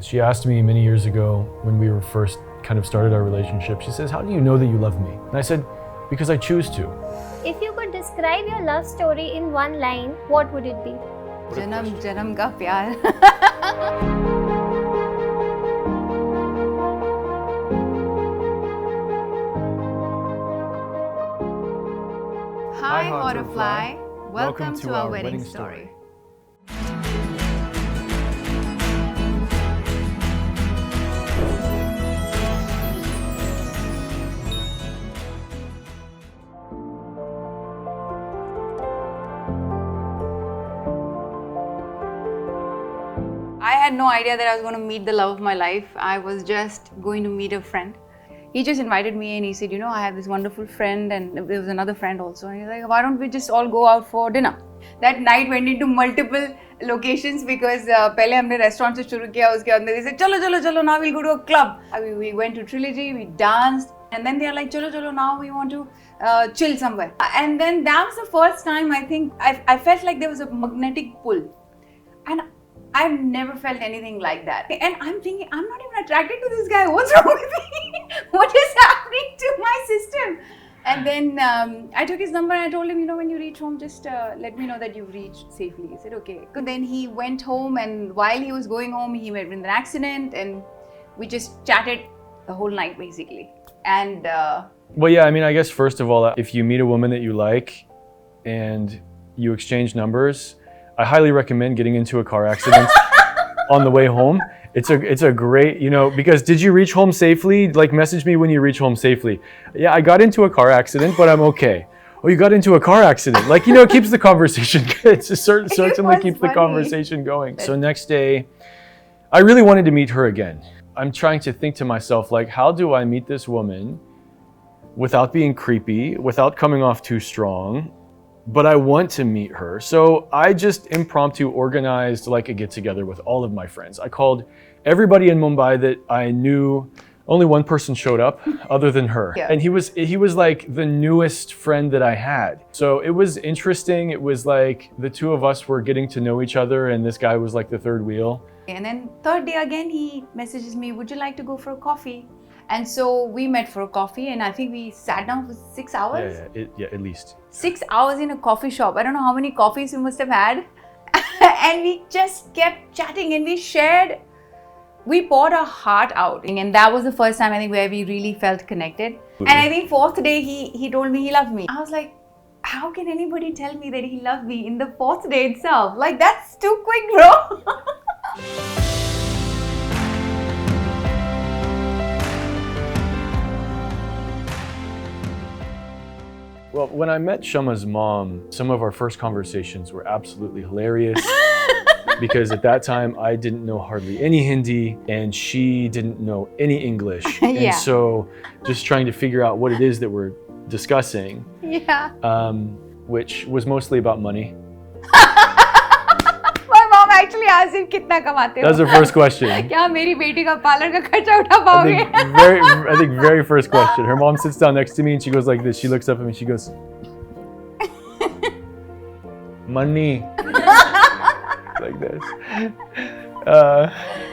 She asked me many years ago when we were first kind of started our relationship, she says, how do you know that you love me? And I said, because I choose to. If you could describe your love story in one line, what would it be? Janam janam ka pyar. Hi Hauterrfly, welcome to our wedding story. I had no idea that I was going to meet the love of my life. I was just going to meet a friend. He just invited me and he said, I have this wonderful friend, and there was another friend also. And he's like, why don't we just all go out for dinner? That night went into multiple locations because pehle humne restaurant se shuru kiya, uske andar they said, chalo, now we'll go to a club. We went to Trilogy, we danced, and then they are like, chalo, now we want to chill somewhere. And then that was the first time I think I felt like there was a magnetic pull. And I've never felt anything like that. And I'm thinking, I'm not even attracted to this guy. What's wrong with me? What is happening to my system? And then I took his number and I told him, when you reach home, just let me know that you've reached safely. He said, okay. So then he went home, and while he was going home, he met with an accident, and we just chatted the whole night basically. And well, yeah, I guess first of all, if you meet a woman that you like and you exchange numbers, I highly recommend getting into a car accident on the way home. It's a great, because did you reach home safely? Like, message me when you reach home safely. Yeah, I got into a car accident, but I'm okay. Oh, you got into a car accident. Like, it keeps the conversation good. It certainly keeps the conversation going. So next day, I really wanted to meet her again. I'm trying to think to myself, like, how do I meet this woman without being creepy, without coming off too strong? But I want to meet her. So I just impromptu organized like a get-together with all of my friends. I called everybody in Mumbai that I knew. Only one person showed up other than her. Yeah. And he was like the newest friend that I had. So it was interesting. It was like the two of us were getting to know each other, and this guy was like the third wheel. And then third day again, he messages me, would you like to go for a coffee? And so we met for a coffee, and I think we sat down for 6 hours. Yeah, at least. 6 hours in a coffee shop. I don't know how many coffees we must have had. And we just kept chatting, and we poured our heart out. And that was the first time, I think, where we really felt connected. And I think fourth day, he told me he loved me. I was like, how can anybody tell me that he loved me in the fourth day itself? Like, that's too quick, bro. Well, when I met Shama's mom, some of our first conversations were absolutely hilarious because at that time I didn't know hardly any Hindi and she didn't know any English. Yeah. And so just trying to figure out what it is that we're discussing, which was mostly about money. My mom actually asked him, "Kitna kamate ho?" That was the first question. Kya meri beti ka parlor ka kharcha utha paoge? I think very first question. Her mom sits down next to me and she goes like this. She looks up at me, she goes, money. Like this.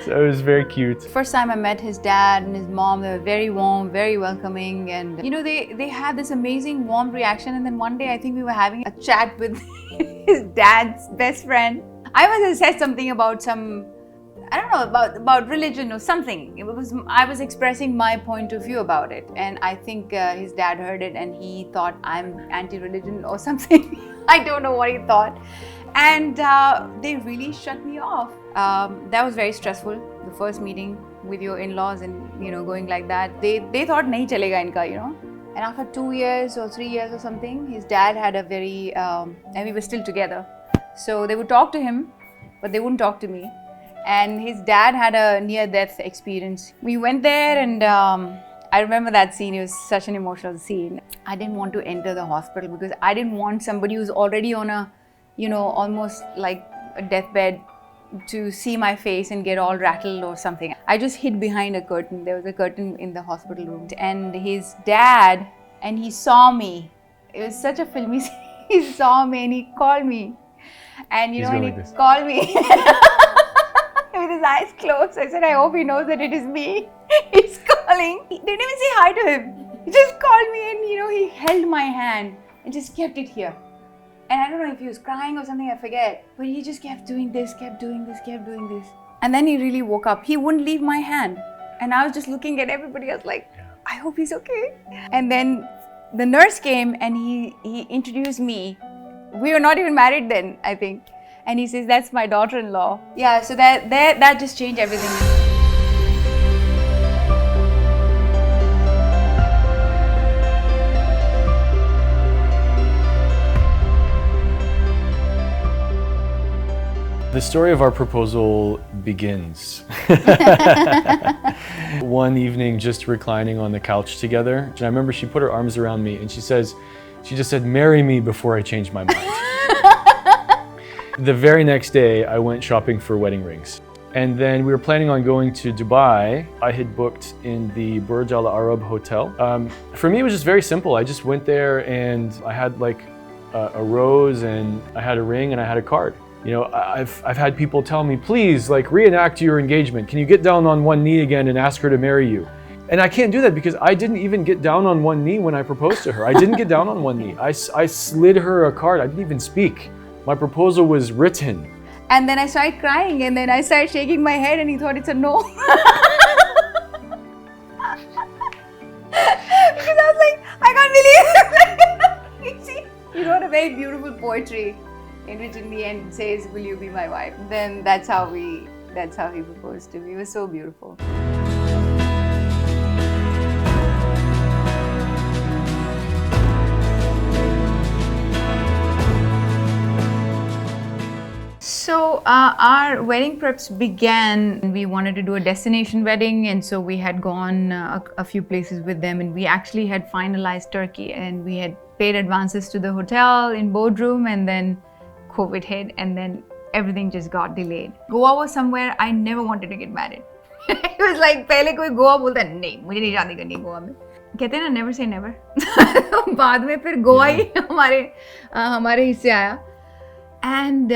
So it was very cute. First time I met his dad and his mom, they were very warm, very welcoming, and they had this amazing warm reaction. And then one day I think we were having a chat with his dad's best friend. I must have said something about about religion or something. I was expressing my point of view about it, and I think his dad heard it and he thought I'm anti-religion or something. I don't know what he thought. And they really shut me off. That was very stressful, the first meeting with your in-laws and going like that. They thought nahi chalega inka, And after 2 years or 3 years or something, his dad had a very and we were still together. So they would talk to him, but they wouldn't talk to me. And his dad had a near-death experience. We went there, and I remember that scene. It was such an emotional scene. I didn't want to enter the hospital because I didn't want somebody who's already on a, almost like a deathbed to see my face and get all rattled or something. I just hid behind a curtain. There was a curtain in the hospital room. And his dad, and he saw me. It was such a filmy scene. He saw me and he called me. And when he called me, with with his eyes closed. I said, I hope he knows that it is me. He's calling. He didn't even say hi to him. He just called me and, he held my hand and just kept it here. And I don't know if he was crying or something, I forget. But he just kept doing this, kept doing this. And then he really woke up. He wouldn't leave my hand. And I was just looking at everybody else like, I hope he's okay. And then the nurse came and he introduced me. We were not even married then, I think. And he says, that's my daughter-in-law. Yeah, so that just changed everything. The story of our proposal begins. One evening, just reclining on the couch together. And I remember she put her arms around me and she just said, marry me before I change my mind. The very next day, I went shopping for wedding rings. And then we were planning on going to Dubai. I had booked in the Burj Al Arab hotel. For me, it was just very simple. I just went there and I had like a rose and I had a ring and I had a card. I've had people tell me, please, like, reenact your engagement. Can you get down on one knee again and ask her to marry you? And I can't do that because I didn't even get down on one knee when I proposed to her. I didn't get down on one knee. I slid her a card. I didn't even speak. My proposal was written. And then I started crying and then I started shaking my head and he thought it's a no. Because I was like, I can't believe it. You see, he wrote a very beautiful poetry in which in the end it says, will you be my wife? Then that's how he proposed to me. It was so beautiful. So our wedding preps began. We wanted to do a destination wedding, and so we had gone a few places with them, and we actually had finalized Turkey, and we had paid advances to the hotel in Bodrum, and then COVID hit, and then everything just got delayed. Goa was somewhere I never wanted to get married. It was like, पहले कोई गोवा बोलता है नहीं मुझे नहीं शादी करनी गोवा में. कहते हैं ना never say never. बाद में फिर गोवा ही हमारे हिस्से आया. And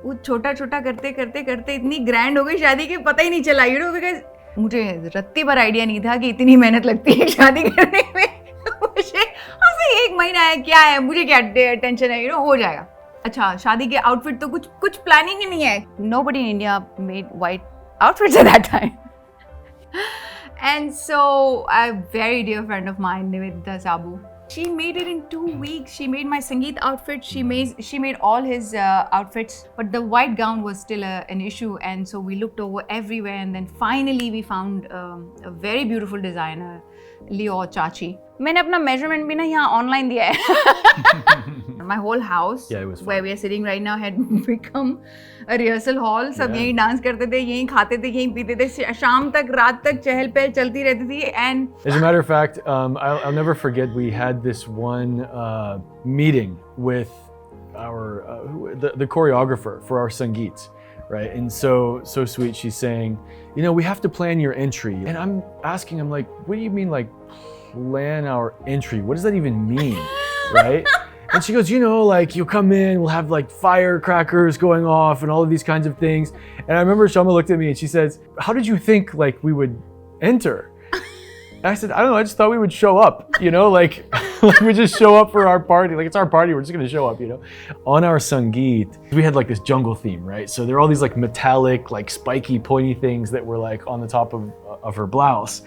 वो छोटा छोटा करते करते करते इतनी ग्रैंड हो गई शादी के पता ही नहीं चला. बिकॉज मुझे रत्ती भर आइडिया नहीं था कि इतनी मेहनत लगती है शादी करने में. मुझे एक महीना है क्या है मुझे क्या टेंशन है हो जाएगा. अच्छा शादी के आउटफिट तो कुछ प्लानिंग ही नहीं है. Nobody in India made white outfits at that time. And so a very dear friend of mine, Nivedita Sabu, she made it in 2 weeks. She made my Sangeet outfit. She made all his outfits, but the white gown was still an issue. And so we looked over everywhere, and then finally we found a very beautiful designer, Leo Chachi. मैंने अपना measurement भी ना यहाँ online दिया है. My whole house, where we are sitting right now, had become a rehearsal hall. सब यहीं dance करते थे, यहीं खाते थे, यहीं पीते थे. शाम तक रात तक चहल पहल चलती रहती थी. And as a matter of fact, I'll never forget we had this one meeting with the choreographer for our Sangeet. Right, and so sweet. She's saying, we have to plan your entry, and I'm asking, I'm like, what do you mean, like, plan our entry? What does that even mean, right? And she goes, like, you'll come in, we'll have like firecrackers going off and all of these kinds of things. And I remember Shama looked at me and she says, how did you think like we would enter? And I said, I don't know, I just thought we would show up, like we just show up for our party. Like, it's our party, we're just gonna show up, On our Sangeet, we had like this jungle theme, right? So there are all these like metallic, like spiky, pointy things that were like on the top of her blouse.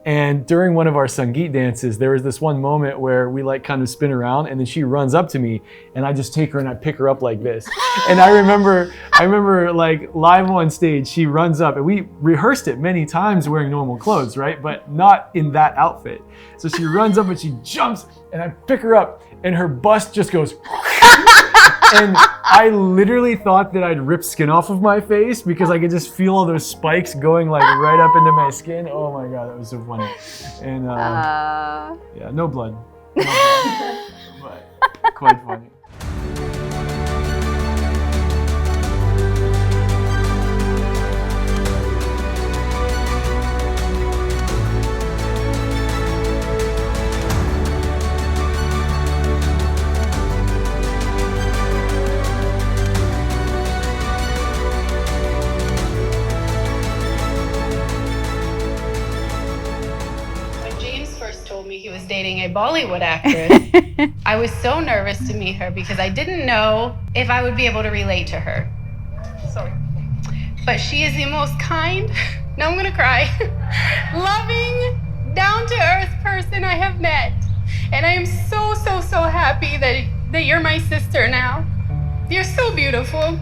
And during one of our Sangeet dances, there was this one moment where we like kind of spin around and then she runs up to me and I just take her and I pick her up like this. And I remember like live on stage, she runs up and we rehearsed it many times wearing normal clothes, right? But not in that outfit. So she runs up and she jumps and I pick her up and her bust just goes and I literally thought that I'd rip skin off of my face because I could just feel all those spikes going like right up into my skin. Oh my God, that was so funny. And yeah, no blood. But quite funny. dating a Bollywood actress. I was so nervous to meet her because I didn't know if I would be able to relate to her. Sorry. But she is the most kind, now I'm gonna cry, loving, down-to-earth person I have met. And I am so, so, so happy that you're my sister now. You're so beautiful.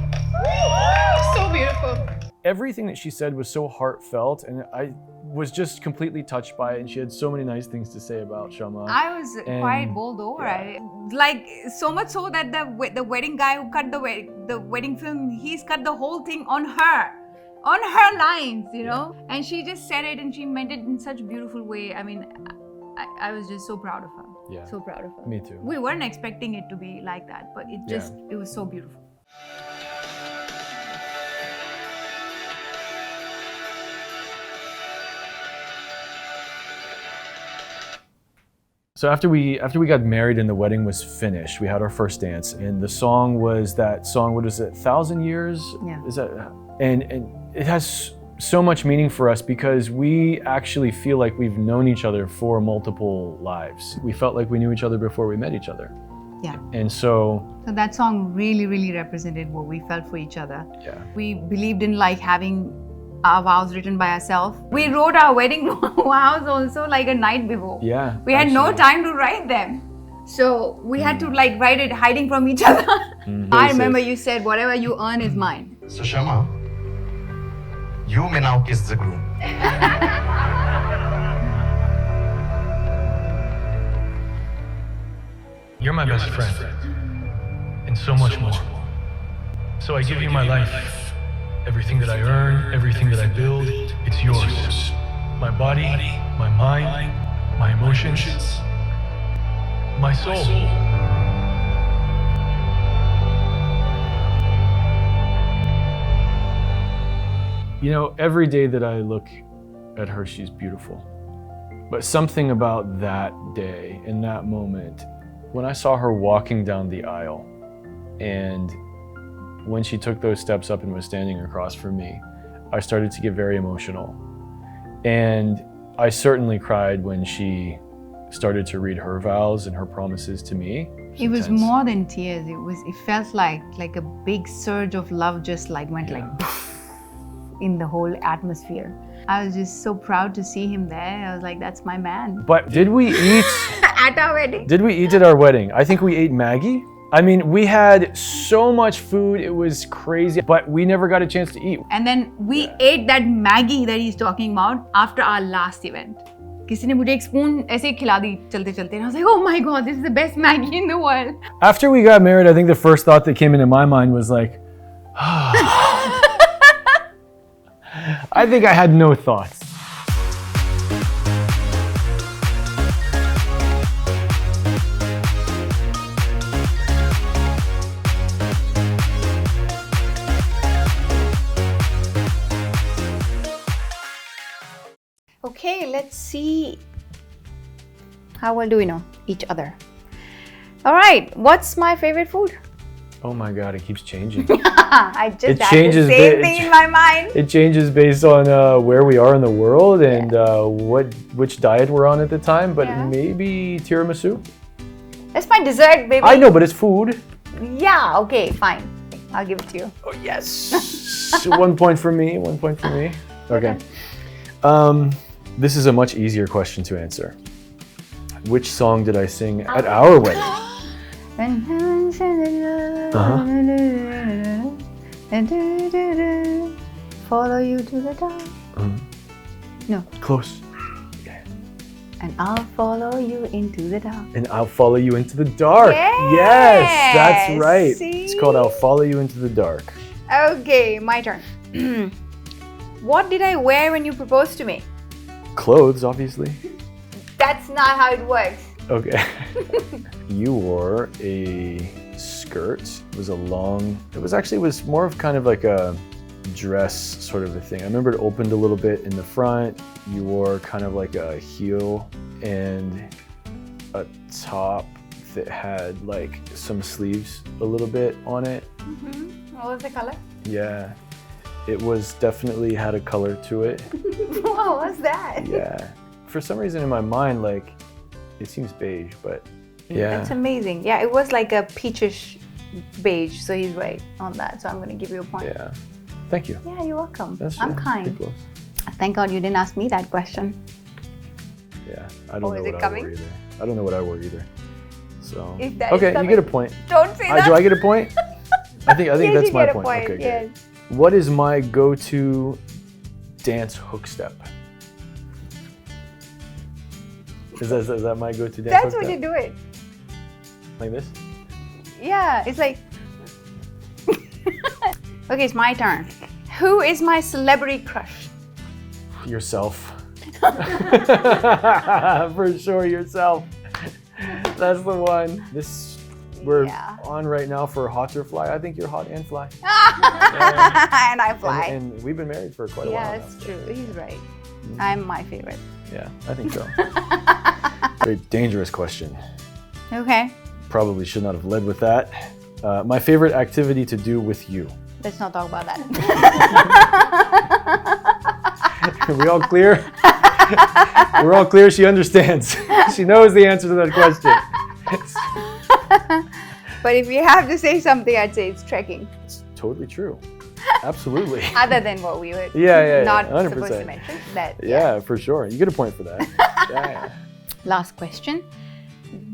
So beautiful. Everything that she said was so heartfelt, and I was just completely touched by it, and she had so many nice things to say about Shama. I was quite bowled over. yeah. Like, so much so that the wedding guy who cut the wedding film, he's cut the whole thing on her lines, you know. And she just said it, and she meant it in such a beautiful way. I mean, I was just so proud of her. Yeah. So proud of her. Me too. We weren't expecting it to be like that, but it was so beautiful. So after we got married and the wedding was finished, we had our first dance, and the song was that song. What is it? 1,000 Years? Yeah. Is that? And it has so much meaning for us because we actually feel like we've known each other for multiple lives. We felt like we knew each other before we met each other. Yeah. And so that song really, really represented what we felt for each other. yeah. We believed in like having our vows written by ourselves. We wrote our wedding vows also like a night before. Yeah. We had no actually. time to write them. So we had to like write it hiding from each other. I remember you said, whatever you earn is mine. So Shama, you may now kiss the groom. You're my best friend, and so much more. So I give you my life. Everything that I earn, everything that I build, it's yours. My body, my mind, my emotions, my soul. You know, every day that I look at her, she's beautiful. But something about that day, in that moment, when I saw her walking down the aisle, and when she took those steps up and was standing across from me, I started to get very emotional. And I certainly cried when she started to read her vows and her promises to me. It was more than tears. It felt like a big surge of love just like went like in the whole atmosphere. I was just so proud to see him there. I was like, that's my man. But did we eat? At our wedding. Did we eat at our wedding? I think we ate Maggie. I mean, we had so much food, it was crazy, but we never got a chance to eat. And then we ate that Maggie that he's talking about after our last event. किसी ने मुझे एक spoon ऐसे ही खिला दी चलते चलते. And I was like, oh my God, this is the best Maggie in the world. After we got married, I think the first thought that came into my mind was like, I think I had no thoughts. Okay, let's see. How well do we know each other? All right, what's my favorite food? Oh my God, it keeps changing. I just It had changes the same bit- thing in my mind. It changes based on where we are in the world and which diet we're on at the time, but Yeah. maybe tiramisu. That's my dessert, baby. I know, but it's food. Yeah, okay, fine. I'll give it to you. Oh, yes. 1 point for me, 1 point for me. Okay. This is a much easier question to answer. Which song did I sing at our wedding? Follow you to the dark. No. Close. And I'll follow you into the dark. And I'll follow you into the dark. Yes, that's right. It's called I'll Follow You Into the Dark. Okay, my turn. What did I wear when you proposed to me? Clothes, obviously. That's not how it works. Okay. You wore a skirt. It was a long, it was more of kind of like a dress sort of a thing. I remember it opened a little bit in the front. You wore kind of like a heel and a top that had like some sleeves a little bit on it. What was the color? Yeah. It was definitely had a color to it. What was that? Yeah. For some reason in my mind, like, It seems beige, but yeah. That's amazing. Yeah, it was like a peachish beige, so he's right on that. So I'm going to give you a point. Yeah. Thank you. Yeah, you're welcome. That's I'm pretty kind. close. Thank God you didn't ask me that question. Yeah, I don't Oh, know is what it I coming? wore either. I don't know what I wore either. So If that is okay, you coming- get a point. Don't say that. Do I get a point? I think Yes, that's you my get a point. Okay, yes. good. What is my go-to dance hook step? Is that my go-to dance That's hook what step? you do it. Like this? Yeah, it's like... Okay, it's my turn. Who is my celebrity crush? Yourself. For sure, yourself. That's the one. We're Yeah. on right now for Hauterrfly. I think you're hot and fly. And I fly. And we've been married for quite a while Yeah, now. it's true. He's right. I'm my favorite. Yeah, I think so. Very dangerous question. Okay, Probably should not have led with that. My favorite activity to do with you. let's not talk about that. Are we all clear? We're all clear. She understands. She knows the answer to that question. But if you have to say something, I'd say it's trekking. It's totally true. Absolutely. Other than what we were Yeah, not 100%. supposed to mention. That, Yeah, for sure. You get a point for that. Yeah. Last question.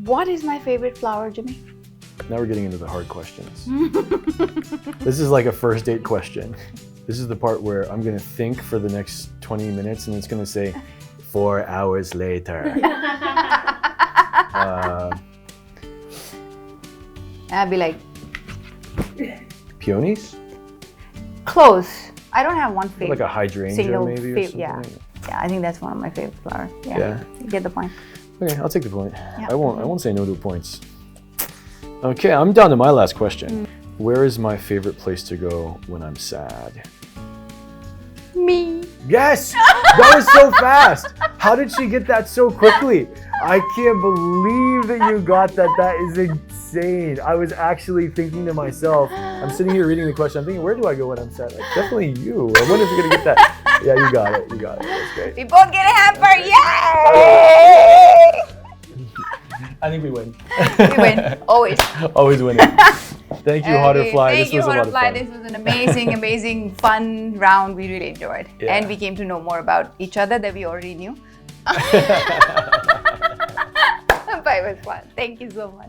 What is my favorite flower, Jimmy? Now we're getting into the hard questions. This is like a first date question. This is the part where I'm going to think for the next 20 minutes and it's going to say 4 hours later. I'd be like, Peonies? close. I don't have one favorite. Like a hydrangea single maybe or something? yeah. Yeah, I think that's one of my favorite flowers. Yeah. Yeah. You get the point. Okay, I'll take the point. Yeah. I won't say no to points. Okay, I'm down to my last question. Where is my favorite place to go when I'm sad? Me. Yes! That was so fast! How did she get that so quickly? I can't believe that you got that. That is insane. I was actually thinking to myself, I'm sitting here reading the question, I'm thinking, where do I go when I'm sad? Like, definitely you. I wonder if you're gonna get that. Yeah, you got it. You got it. That's great. We both get a hamper. Yay! I think we win. We win. Always. Always winning. Thank you, Hauterrfly. Thank This you, was a lot of Hauterrfly. fun. This was an amazing, fun round. We really enjoyed. Yeah. And we came to know more about each other that we already knew. But it was fun. Thank you so much.